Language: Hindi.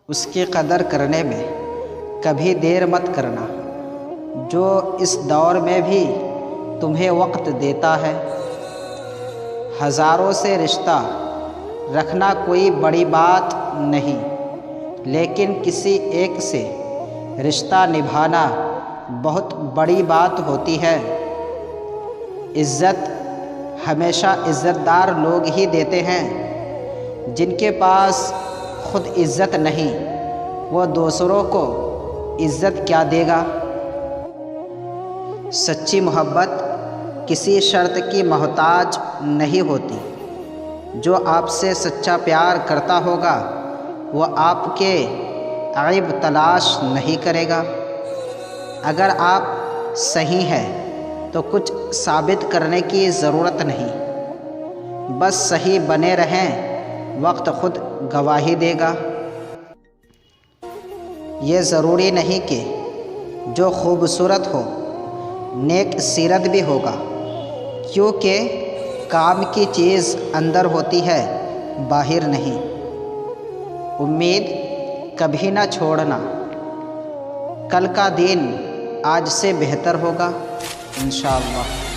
उसकी कदर करने में कभी देर मत करना, जो इस दौर में भी तुम्हें वक्त देता है। हज़ारों से रिश्ता रखना कोई बड़ी बात नहीं, लेकिन किसी एक से रिश्ता निभाना बहुत बड़ी बात होती है। इज़्ज़त हमेशा इज़्ज़तदार लोग ही देते हैं। जिनके पास खुद इज़्ज़त नहीं, वो दूसरों को इज़्ज़त क्या देगा। सच्ची मोहब्बत किसी शर्त की मोहताज नहीं होती। जो आपसे सच्चा प्यार करता होगा वो आपके ऐब तलाश नहीं करेगा। अगर आप सही हैं तो कुछ साबित करने की ज़रूरत नहीं, बस सही बने रहें, वक्त खुद गवाही देगा। ये ज़रूरी नहीं कि जो खूबसूरत हो नेक सीरत भी होगा, क्योंकि काम की चीज़ अंदर होती है, बाहर नहीं। उम्मीद कभी ना छोड़ना, कल का दिन आज से बेहतर होगा इंशाअल्लाह।